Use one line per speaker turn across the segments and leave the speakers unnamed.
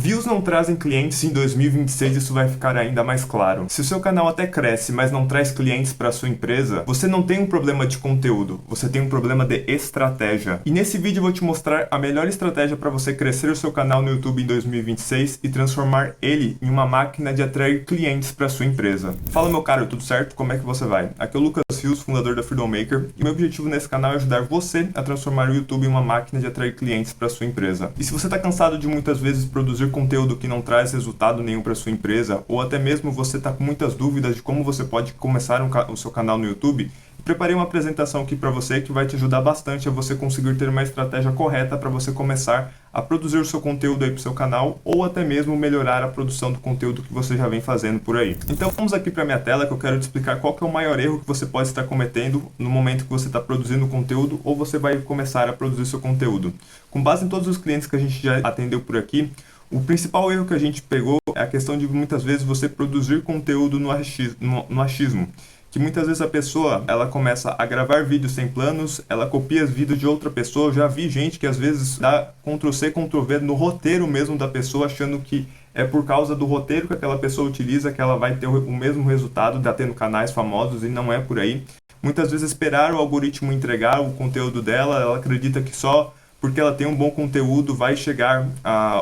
Views não trazem clientes e em 2026 isso vai ficar ainda mais claro. Se o seu canal até cresce, mas não traz clientes para sua empresa, você não tem um problema de conteúdo, você tem um problema de estratégia. E nesse vídeo eu vou te mostrar a melhor estratégia para você crescer o seu canal no YouTube em 2026 e transformar ele em uma máquina de atrair clientes para sua empresa. Fala meu caro, tudo certo? Como é que você vai? Aqui é o Lucas Rios, fundador da Freedom Maker, e meu objetivo nesse canal é ajudar você a transformar o YouTube em uma máquina de atrair clientes para sua empresa. E se você está cansado de muitas vezes produzir conteúdo que não traz resultado nenhum para sua empresa, ou até mesmo você está com muitas dúvidas de como você pode começar o seu canal no YouTube, preparei uma apresentação aqui para você que vai te ajudar bastante a você conseguir ter uma estratégia correta para você começar a produzir o seu conteúdo aí para o seu canal, ou até mesmo melhorar a produção do conteúdo que você já vem fazendo por aí. Então vamos aqui para minha tela que eu quero te explicar qual que é o maior erro que você pode estar cometendo no momento que você está produzindo conteúdo ou você vai começar a produzir seu conteúdo. Com base em todos os clientes que a gente já atendeu por aqui, o principal erro que a gente pegou é a questão de muitas vezes você produzir conteúdo no achismo. Que muitas vezes a pessoa, ela começa a gravar vídeos sem planos, ela copia os vídeos de outra pessoa. Eu já vi gente que às vezes dá Ctrl+C, Ctrl+V no roteiro mesmo da pessoa, achando que é por causa do roteiro que aquela pessoa utiliza que ela vai ter o mesmo resultado, de tendo canais famosos, e não é por aí. Muitas vezes esperar o algoritmo entregar o conteúdo dela, ela acredita que só porque ela tem um bom conteúdo vai chegar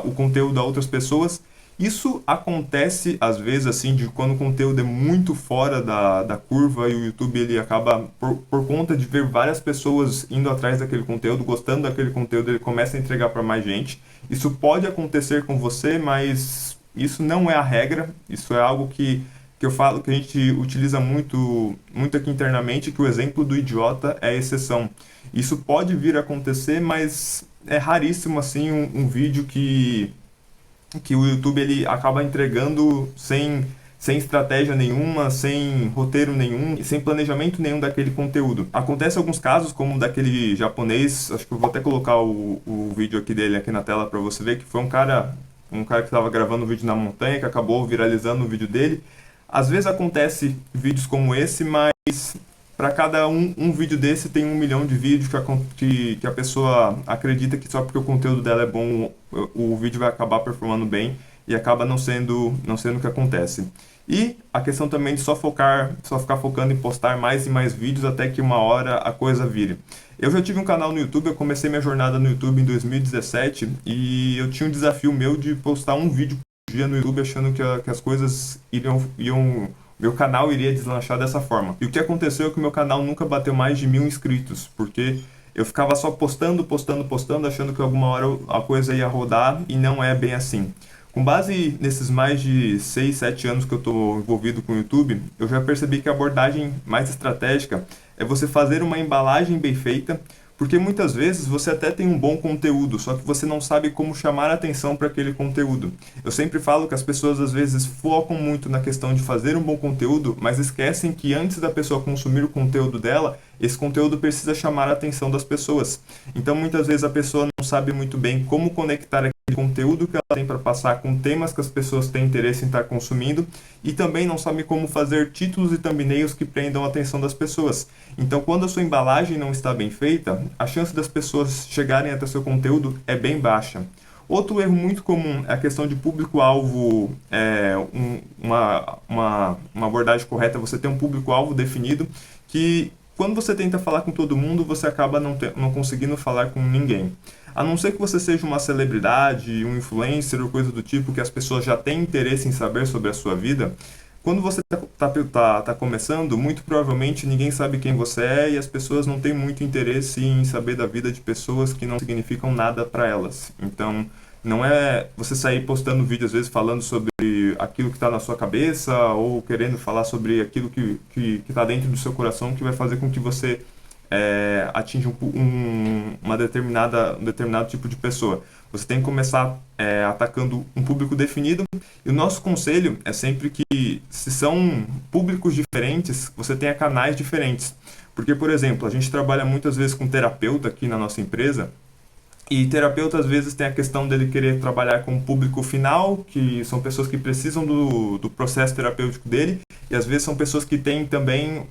o conteúdo a outras pessoas. Isso acontece às vezes assim, de quando o conteúdo é muito fora da curva e o YouTube ele acaba, por conta de ver várias pessoas indo atrás daquele conteúdo, gostando daquele conteúdo, ele começa a entregar para mais gente. Isso pode acontecer com você, mas isso não é a regra, isso é algo que eu falo, que a gente utiliza muito aqui internamente, que o exemplo do idiota é a exceção. Isso pode vir a acontecer, mas é raríssimo assim um vídeo que o YouTube ele acaba entregando sem estratégia nenhuma, sem roteiro nenhum e sem planejamento nenhum daquele conteúdo. Acontece alguns casos, como daquele japonês, acho que eu vou até colocar o vídeo aqui dele aqui na tela para você ver, que foi um cara que estava gravando um vídeo na montanha, que acabou viralizando o vídeo dele. Às vezes acontece vídeos como esse, mas para cada um vídeo desse tem 1 milhão de vídeos que a pessoa acredita que só porque o conteúdo dela é bom, o vídeo vai acabar performando bem e acaba não sendo o que acontece. E a questão também de só ficar focando em postar mais e mais vídeos até que uma hora a coisa vire. Eu já tive um canal no YouTube, eu comecei minha jornada no YouTube em 2017 e eu tinha um desafio meu de postar um vídeo por dia no YouTube achando que as coisas meu canal iria deslanchar dessa forma. E o que aconteceu é que o meu canal nunca bateu mais de 1.000 inscritos, porque eu ficava só postando, achando que alguma hora a coisa ia rodar e não é bem assim. Com base nesses mais de 6, 7 anos que eu estou envolvido com o YouTube, eu já percebi que a abordagem mais estratégica é você fazer uma embalagem bem feita, porque muitas vezes você até tem um bom conteúdo, só que você não sabe como chamar a atenção para aquele conteúdo. Eu sempre falo que as pessoas às vezes focam muito na questão de fazer um bom conteúdo, mas esquecem que antes da pessoa consumir o conteúdo dela, esse conteúdo precisa chamar a atenção das pessoas. Então muitas vezes a pessoa não sabe muito bem como conectar aquele conteúdo que ela tem para passar com temas que as pessoas têm interesse em estar consumindo e também não sabe como fazer títulos e thumbnails que prendam a atenção das pessoas. Então quando a sua embalagem não está bem feita, a chance das pessoas chegarem até seu conteúdo é bem baixa. Outro erro muito comum é a questão de público-alvo, uma abordagem correta, você ter um público-alvo definido, que quando você tenta falar com todo mundo, você acaba não conseguindo falar com ninguém. A não ser que você seja uma celebridade, um influencer ou coisa do tipo, que as pessoas já têm interesse em saber sobre a sua vida, quando você tá começando, muito provavelmente ninguém sabe quem você é e as pessoas não têm muito interesse em saber da vida de pessoas que não significam nada para elas. Então, não é você sair postando vídeo às vezes falando sobre aquilo que está na sua cabeça ou querendo falar sobre aquilo que está dentro do seu coração que vai fazer com que você atinja um determinado tipo de pessoa. Você tem que começar atacando um público definido e o nosso conselho é sempre que, se são públicos diferentes, você tenha canais diferentes. Porque, por exemplo, a gente trabalha muitas vezes com terapeuta aqui na nossa empresa. E terapeuta, às vezes, tem a questão dele querer trabalhar com o público final, que são pessoas que precisam do processo terapêutico dele, e às vezes são pessoas que têm também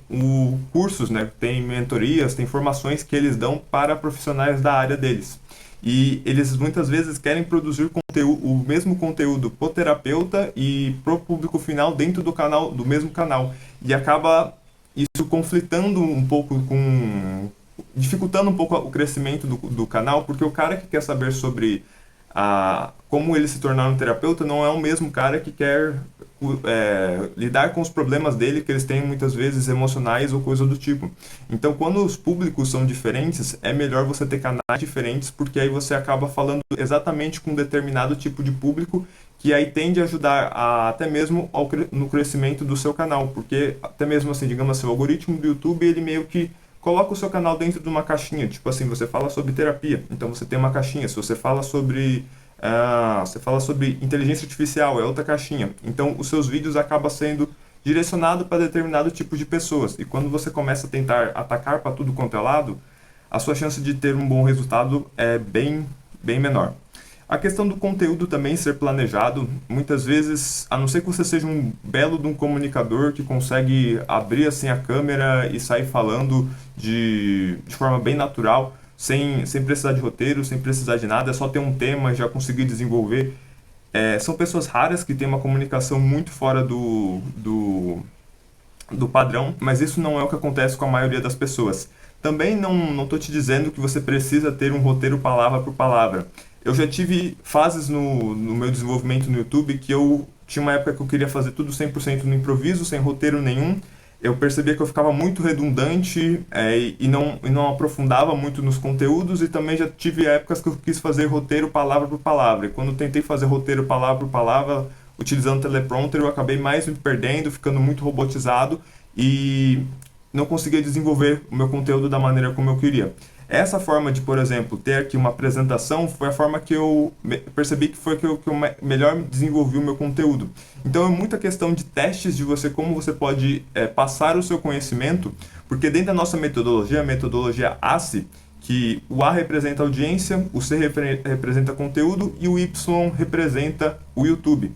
cursos, né? Tem mentorias, tem formações que eles dão para profissionais da área deles. E eles muitas vezes querem produzir o mesmo conteúdo pro terapeuta e pro público final dentro do canal, do mesmo canal. E acaba isso conflitando um pouco com, dificultando um pouco o crescimento do canal, porque o cara que quer saber sobre como ele se tornar um terapeuta não é o mesmo cara que quer lidar com os problemas dele, que eles têm muitas vezes emocionais ou coisa do tipo. Então, quando os públicos são diferentes, é melhor você ter canais diferentes, porque aí você acaba falando exatamente com um determinado tipo de público, que aí tende a ajudar até mesmo no crescimento do seu canal, porque até mesmo assim, digamos assim, o algoritmo do YouTube, ele meio que coloca o seu canal dentro de uma caixinha, tipo assim, você fala sobre terapia, então você tem uma caixinha. Se você fala sobre inteligência artificial, é outra caixinha. Então os seus vídeos acabam sendo direcionados para determinado tipo de pessoas. E quando você começa a tentar atacar para tudo quanto é lado, a sua chance de ter um bom resultado é bem menor. A questão do conteúdo também ser planejado, muitas vezes, a não ser que você seja um belo de um comunicador que consegue abrir assim a câmera e sair falando de forma bem natural, sem precisar de roteiro, sem precisar de nada, é só ter um tema e já conseguir desenvolver. São pessoas raras que têm uma comunicação muito fora do padrão, mas isso não é o que acontece com a maioria das pessoas. Também não estou te dizendo que você precisa ter um roteiro palavra por palavra. Eu já tive fases no meu desenvolvimento no YouTube que eu tinha uma época que eu queria fazer tudo 100% no improviso, sem roteiro nenhum. Eu percebia que eu ficava muito redundante e não aprofundava muito nos conteúdos, e também já tive épocas que eu quis fazer roteiro palavra por palavra. E quando eu tentei fazer roteiro palavra por palavra, utilizando teleprompter, eu acabei mais me perdendo, ficando muito robotizado e não conseguia desenvolver o meu conteúdo da maneira como eu queria. Essa forma de, por exemplo, ter aqui uma apresentação foi a forma que eu percebi que foi que eu melhor desenvolvi o meu conteúdo. Então é muita questão de testes de você, como você pode passar o seu conhecimento, porque dentro da nossa metodologia, a metodologia ACE, que o A representa audiência, o C representa conteúdo e o Y representa o YouTube.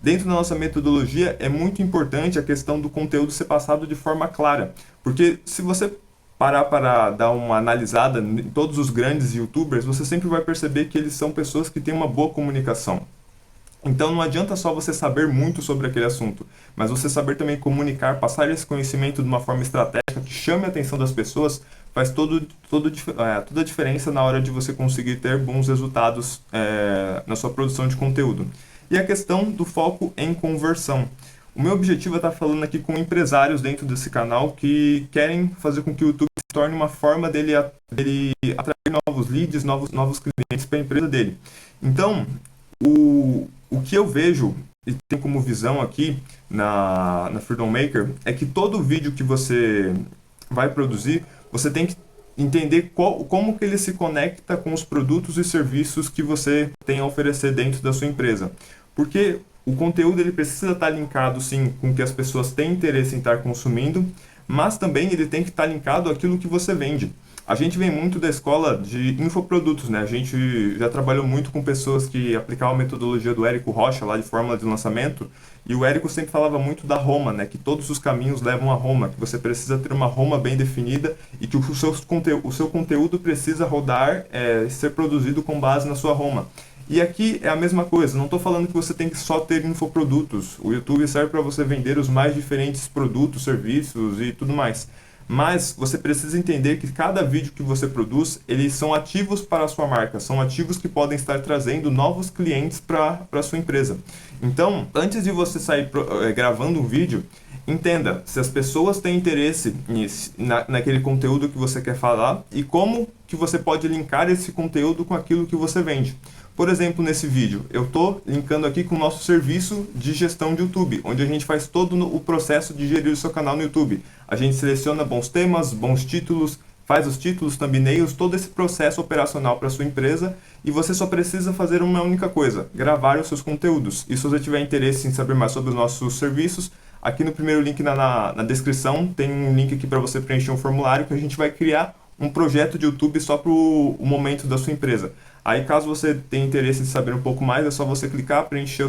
Dentro da nossa metodologia é muito importante a questão do conteúdo ser passado de forma clara, porque se você parar para dar uma analisada em todos os grandes youtubers, você sempre vai perceber que eles são pessoas que têm uma boa comunicação. Então não adianta só você saber muito sobre aquele assunto, mas você saber também comunicar, passar esse conhecimento de uma forma estratégica que chame a atenção das pessoas, faz toda a diferença na hora de você conseguir ter bons resultados na sua produção de conteúdo. E a questão do foco em conversão. O meu objetivo é estar falando aqui com empresários dentro desse canal que querem fazer com que o YouTube se torne uma forma dele atrair novos leads, novos clientes para a empresa dele. Então, o que eu vejo e tenho como visão aqui na Freedom Maker é que todo vídeo que você vai produzir, você tem que entender como que ele se conecta com os produtos e serviços que você tem a oferecer dentro da sua empresa. Porque o conteúdo ele precisa estar linkado, sim, com o que as pessoas têm interesse em estar consumindo, mas também ele tem que estar linkado àquilo que você vende. A gente vem muito da escola de infoprodutos, né? A gente já trabalhou muito com pessoas que aplicavam a metodologia do Érico Rocha, lá de fórmula de lançamento, e o Érico sempre falava muito da Roma, né? Que todos os caminhos levam a Roma, que você precisa ter uma Roma bem definida e que o seu conteúdo precisa rodar, ser produzido com base na sua Roma. E aqui é a mesma coisa, não estou falando que você tem que só ter infoprodutos. O YouTube serve para você vender os mais diferentes produtos, serviços e tudo mais. Mas você precisa entender que cada vídeo que você produz, eles são ativos para a sua marca, são ativos que podem estar trazendo novos clientes para a sua empresa. Então, antes de você sair gravando um vídeo, entenda se as pessoas têm interesse naquele conteúdo que você quer falar e como que você pode linkar esse conteúdo com aquilo que você vende. Por exemplo, nesse vídeo, eu estou linkando aqui com o nosso serviço de gestão de YouTube, onde a gente faz todo o processo de gerir o seu canal no YouTube. A gente seleciona bons temas, bons títulos, faz os títulos, thumbnails, todo esse processo operacional para a sua empresa, e você só precisa fazer uma única coisa, gravar os seus conteúdos. E se você tiver interesse em saber mais sobre os nossos serviços, aqui no primeiro link na descrição tem um link aqui para você preencher um formulário que a gente vai criar um projeto de YouTube só para o momento da sua empresa. Aí, caso você tenha interesse em saber um pouco mais, é só você clicar, preencher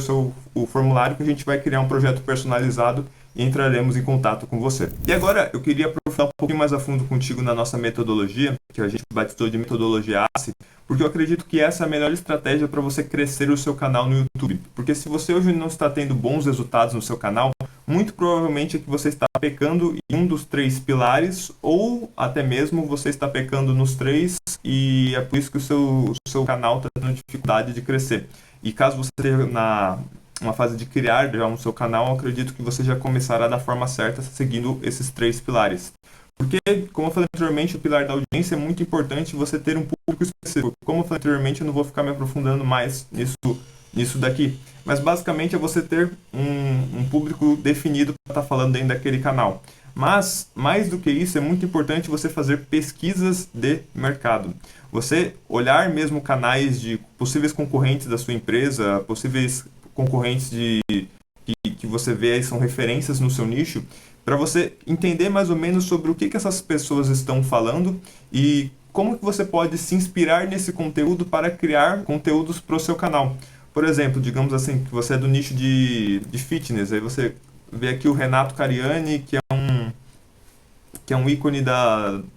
o formulário que a gente vai criar um projeto personalizado e entraremos em contato com você. E agora, eu queria aprofundar aprofundar um pouquinho mais a fundo contigo na nossa metodologia, que a gente batizou de metodologia ACE, porque eu acredito que essa é a melhor estratégia para você crescer o seu canal no YouTube. Porque se você hoje não está tendo bons resultados no seu canal, muito provavelmente é que você está pecando em um dos 3 pilares, ou até mesmo você está pecando nos 3, e é por isso que o seu canal está tendo dificuldade de crescer. E caso você esteja na uma fase de criar já o seu canal, eu acredito que você já começará da forma certa, seguindo esses 3 pilares. Porque, como eu falei anteriormente, o pilar da audiência é muito importante você ter um público específico. Como eu falei anteriormente, eu não vou ficar me aprofundando mais nisso daqui. Mas, basicamente, é você ter um público definido para estar falando dentro daquele canal. Mas, mais do que isso, é muito importante você fazer pesquisas de mercado. Você olhar mesmo canais de possíveis concorrentes da sua empresa, possíveis concorrentes que você vê aí são referências no seu nicho, para você entender mais ou menos sobre o que essas pessoas estão falando e como que você pode se inspirar nesse conteúdo para criar conteúdos para o seu canal. Por exemplo, digamos assim, que você é do nicho de fitness, aí você vê aqui o Renato Cariani, que é um ícone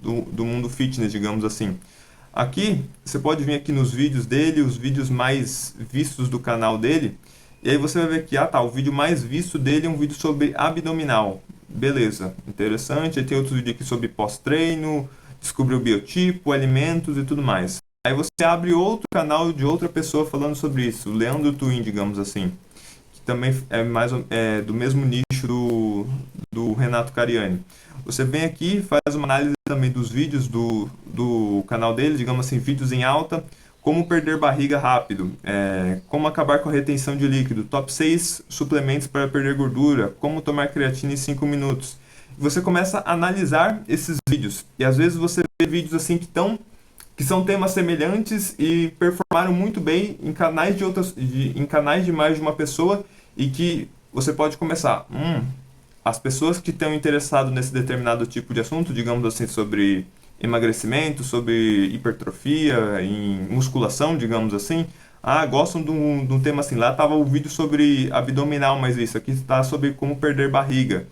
do mundo fitness, digamos assim. Aqui, você pode vir aqui nos vídeos dele, os vídeos mais vistos do canal dele, e aí você vai ver que, o vídeo mais visto dele é um vídeo sobre abdominal. Beleza, interessante. Aí tem outro vídeo aqui sobre pós-treino, descobrir o biotipo, alimentos e tudo mais. Aí você abre outro canal de outra pessoa falando sobre isso, o Leandro Twin, digamos assim, que também é do mesmo nicho do Renato Cariani. Você vem aqui e faz uma análise também dos vídeos do canal dele, digamos assim, vídeos em alta, como perder barriga rápido, como acabar com a retenção de líquido, top 6 suplementos para perder gordura, como tomar creatina em 5 minutos. Você começa a analisar esses vídeos, e às vezes você vê vídeos assim que são temas semelhantes e performaram muito bem em canais em canais de mais de uma pessoa, e que você pode começar, as pessoas que estão interessadas nesse determinado tipo de assunto, digamos assim, sobre emagrecimento, sobre hipertrofia, em musculação, digamos assim, gostam de um tema assim. Lá estava o vídeo sobre abdominal, mas isso aqui está sobre como perder barriga.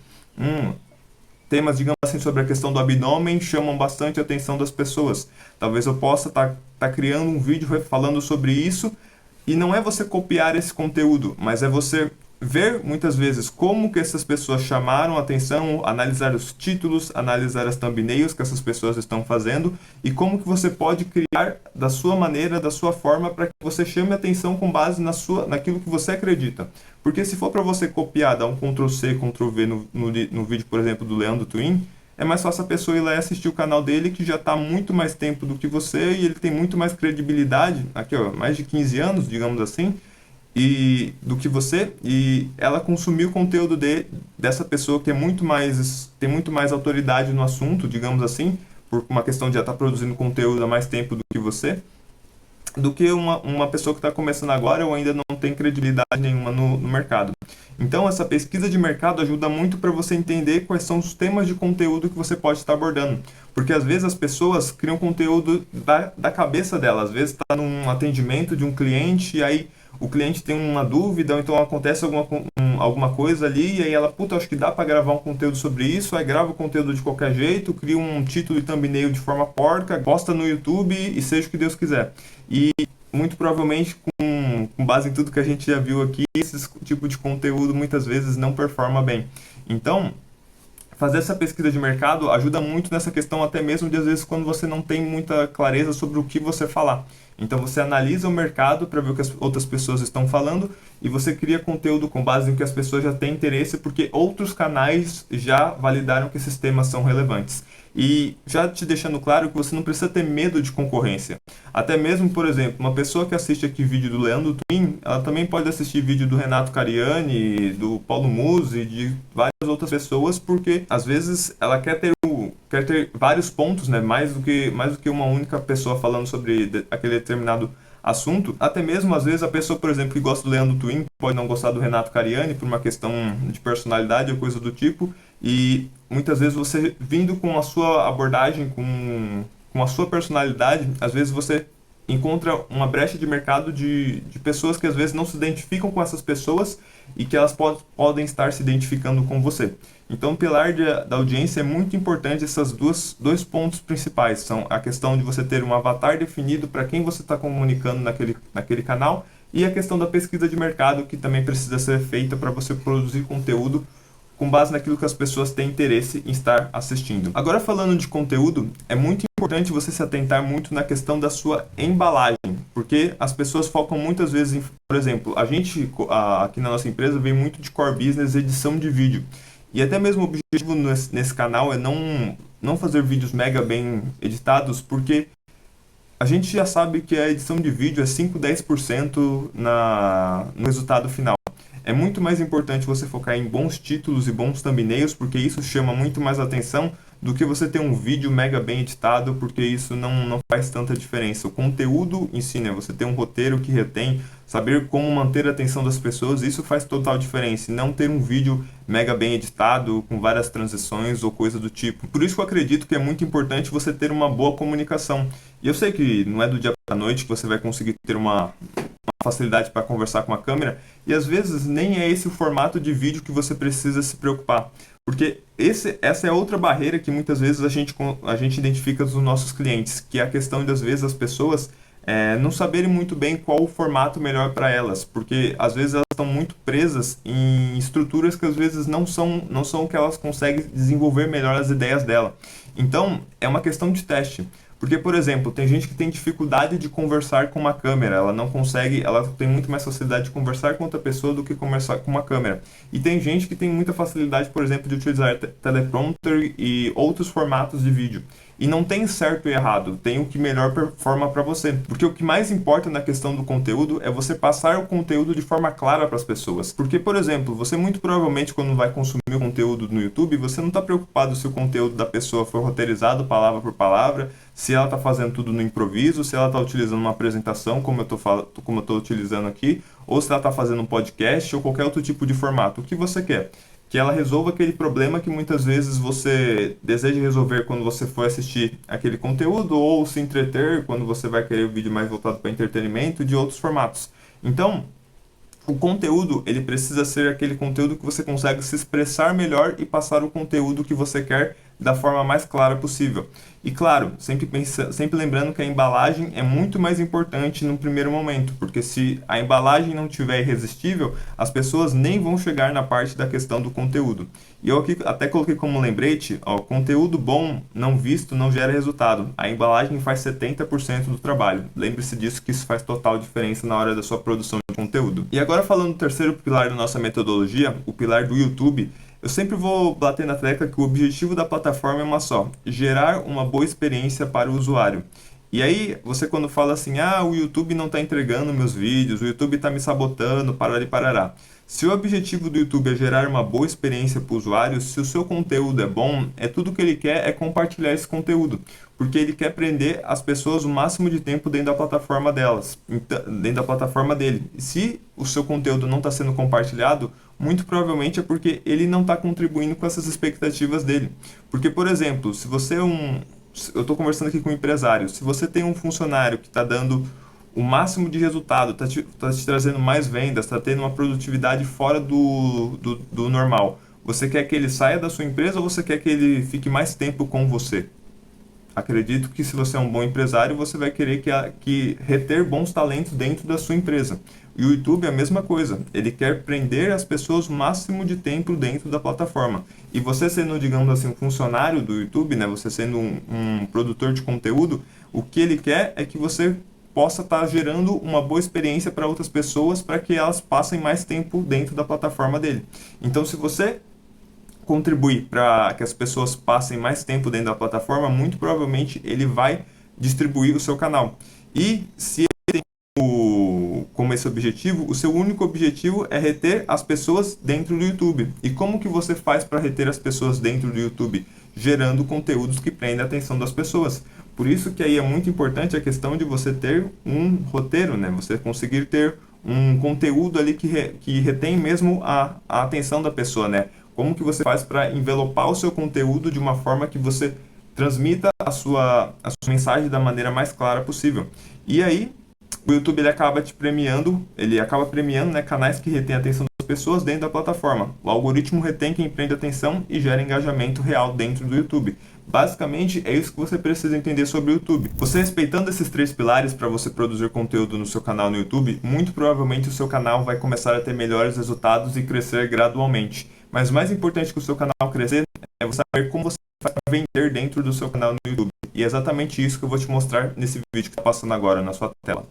Temas, digamos assim, sobre a questão do abdômen chamam bastante a atenção das pessoas. Talvez eu possa estar criando um vídeo falando sobre isso, e não é você copiar esse conteúdo, mas é você ver muitas vezes como que essas pessoas chamaram a atenção, analisar os títulos, analisar as thumbnails que essas pessoas estão fazendo, e como que você pode criar da sua maneira, da sua forma, para que você chame a atenção com base naquilo que você acredita. Porque se for para você copiar, dar um Ctrl+C, Ctrl+V no vídeo, por exemplo, do Leandro Twin, é mais fácil a pessoa ir lá e assistir o canal dele, que já está há muito mais tempo do que você, e ele tem muito mais credibilidade, aqui mais de 15 anos, digamos assim, do que você, e ela consumiu o conteúdo dessa pessoa que tem muito mais autoridade no assunto, digamos assim, por uma questão de já estar produzindo conteúdo há mais tempo do que você, do que uma pessoa que está começando agora ou ainda não tem credibilidade nenhuma no mercado. Então, essa pesquisa de mercado ajuda muito para você entender quais são os temas de conteúdo que você pode estar abordando. Porque, às vezes, as pessoas criam conteúdo da cabeça delas. Às vezes, está num atendimento de um cliente, e aí o cliente tem uma dúvida, ou então acontece alguma coisa ali, e aí ela, acho que dá para gravar um conteúdo sobre isso, aí grava o conteúdo de qualquer jeito, cria um título e thumbnail de forma porca, posta no YouTube e seja o que Deus quiser. E muito provavelmente, com base em tudo que a gente já viu aqui, esse tipo de conteúdo muitas vezes não performa bem. Então, fazer essa pesquisa de mercado ajuda muito nessa questão, até mesmo de às vezes quando você não tem muita clareza sobre o que você falar. Então você analisa o mercado para ver o que as outras pessoas estão falando, e você cria conteúdo com base em que as pessoas já têm interesse, porque outros canais já validaram que esses temas são relevantes. E já te deixando claro que você não precisa ter medo de concorrência. Até mesmo, por exemplo, uma pessoa que assiste aqui vídeo do Leandro Twin, ela também pode assistir vídeo do Renato Cariani, do Paulo Musi, de várias outras pessoas, porque às vezes ela quer ter vários pontos, né? mais do que uma única pessoa falando sobre aquele determinado assunto. Até mesmo, às vezes, a pessoa, por exemplo, que gosta do Leandro Twin, pode não gostar do Renato Cariani por uma questão de personalidade ou coisa do tipo, e muitas vezes você, vindo com a sua abordagem, com a sua personalidade, às vezes você encontra uma brecha de mercado de pessoas que às vezes não se identificam com essas pessoas e que elas podem estar se identificando com você. Então, o pilar da audiência é muito importante, esses dois pontos principais. São a questão de você ter um avatar definido para quem você está comunicando naquele canal e a questão da pesquisa de mercado, que também precisa ser feita para você produzir conteúdo com base naquilo que as pessoas têm interesse em estar assistindo. Agora, falando de conteúdo, é muito importante você se atentar muito na questão da sua embalagem, porque as pessoas focam muitas vezes em, por exemplo, a gente aqui na nossa empresa vem muito de core business, edição de vídeo. E até mesmo o objetivo nesse canal é não fazer vídeos mega bem editados, porque a gente já sabe que a edição de vídeo é 5, 10% no resultado final. É muito mais importante você focar em bons títulos e bons thumbnails, porque isso chama muito mais atenção do que você ter um vídeo mega bem editado, porque isso não faz tanta diferença. O conteúdo em si, né? Você ter um roteiro que retém, saber como manter a atenção das pessoas, isso faz total diferença. E não ter um vídeo mega bem editado, com várias transições ou coisa do tipo. Por isso que eu acredito que é muito importante você ter uma boa comunicação. E eu sei que não é do dia para a noite que você vai conseguir ter uma facilidade para conversar com a câmera, e às vezes nem é esse o formato de vídeo que você precisa se preocupar, porque essa é outra barreira que muitas vezes a gente identifica dos nossos clientes, que é a questão de às vezes as pessoas não saberem muito bem qual o formato melhor para elas, porque às vezes elas estão muito presas em estruturas que às vezes não são o que elas conseguem desenvolver melhor as ideias dela. Então, é uma questão de teste. Porque, por exemplo, tem gente que tem dificuldade de conversar com uma câmera, ela não consegue, ela tem muito mais facilidade de conversar com outra pessoa do que conversar com uma câmera. E tem gente que tem muita facilidade, por exemplo, de utilizar teleprompter e outros formatos de vídeo. E não tem certo e errado, tem o que melhor performa para você. Porque o que mais importa na questão do conteúdo é você passar o conteúdo de forma clara para as pessoas. Porque, por exemplo, você muito provavelmente quando vai consumir o conteúdo no YouTube, você não está preocupado se o conteúdo da pessoa foi roteirizado palavra por palavra, se ela está fazendo tudo no improviso, se ela está utilizando uma apresentação, como eu estou utilizando aqui, ou se ela está fazendo um podcast ou qualquer outro tipo de formato. O que você quer? Que ela resolva aquele problema que muitas vezes você deseja resolver quando você for assistir aquele conteúdo, ou se entreter quando você vai querer um vídeo mais voltado para entretenimento, de outros formatos. Então, o conteúdo, ele precisa ser aquele conteúdo que você consegue se expressar melhor e passar o conteúdo que você quer da forma mais clara possível. E claro, sempre lembrando que a embalagem é muito mais importante no primeiro momento, porque se a embalagem não tiver irresistível, as pessoas nem vão chegar na parte da questão do conteúdo. E eu aqui até coloquei como lembrete, ó, conteúdo bom não visto não gera resultado. A embalagem faz 70% do trabalho. Lembre-se disso, que isso faz total diferença na hora da sua produção de conteúdo. E agora falando do terceiro pilar da nossa metodologia, o pilar do YouTube, eu sempre vou bater na tecla que o objetivo da plataforma é uma só: gerar uma boa experiência para o usuário. E aí, você quando fala assim, o YouTube não está entregando meus vídeos, o YouTube está me sabotando, parará e parará. Se o objetivo do YouTube é gerar uma boa experiência para o usuário, se o seu conteúdo é bom, tudo que ele quer é compartilhar esse conteúdo. Porque ele quer prender as pessoas o máximo de tempo dentro da plataforma delas, dentro da plataforma dele. E se o seu conteúdo não está sendo compartilhado, muito provavelmente é porque ele não está contribuindo com essas expectativas dele. Porque, por exemplo, se você é eu estou conversando aqui com um empresário, se você tem um funcionário que está dando o máximo de resultado, está te trazendo mais vendas, está tendo uma produtividade fora do normal, você quer que ele saia da sua empresa ou você quer que ele fique mais tempo com você? Acredito que se você é um bom empresário, você vai querer que reter bons talentos dentro da sua empresa. E o YouTube é a mesma coisa. Ele quer prender as pessoas o máximo de tempo dentro da plataforma. E você sendo, digamos assim, um funcionário do YouTube, né? Você sendo um produtor de conteúdo, o que ele quer é que você possa estar gerando uma boa experiência para outras pessoas, para que elas passem mais tempo dentro da plataforma dele. Então, se você contribuir para que as pessoas passem mais tempo dentro da plataforma, muito provavelmente ele vai distribuir o seu canal. E se ele tem como esse objetivo, o seu único objetivo é reter as pessoas dentro do YouTube. E como que você faz para reter as pessoas dentro do YouTube? Gerando conteúdos que prendem a atenção das pessoas. Por isso que aí é muito importante a questão de você ter um roteiro, né? Você conseguir ter um conteúdo ali que retém mesmo a atenção da pessoa, né? Como que você faz para envelopar o seu conteúdo de uma forma que você transmita a sua mensagem da maneira mais clara possível. E aí, o YouTube ele acaba te premiando, ele acaba premiando, né, canais que retêm a atenção das pessoas dentro da plataforma. O algoritmo retém quem prende atenção e gera engajamento real dentro do YouTube. Basicamente, é isso que você precisa entender sobre o YouTube. Você respeitando esses três pilares para você produzir conteúdo no seu canal no YouTube, muito provavelmente o seu canal vai começar a ter melhores resultados e crescer gradualmente. Mas o mais importante que o seu canal crescer é você saber como você vai vender dentro do seu canal no YouTube. E é exatamente isso que eu vou te mostrar nesse vídeo que está passando agora na sua tela.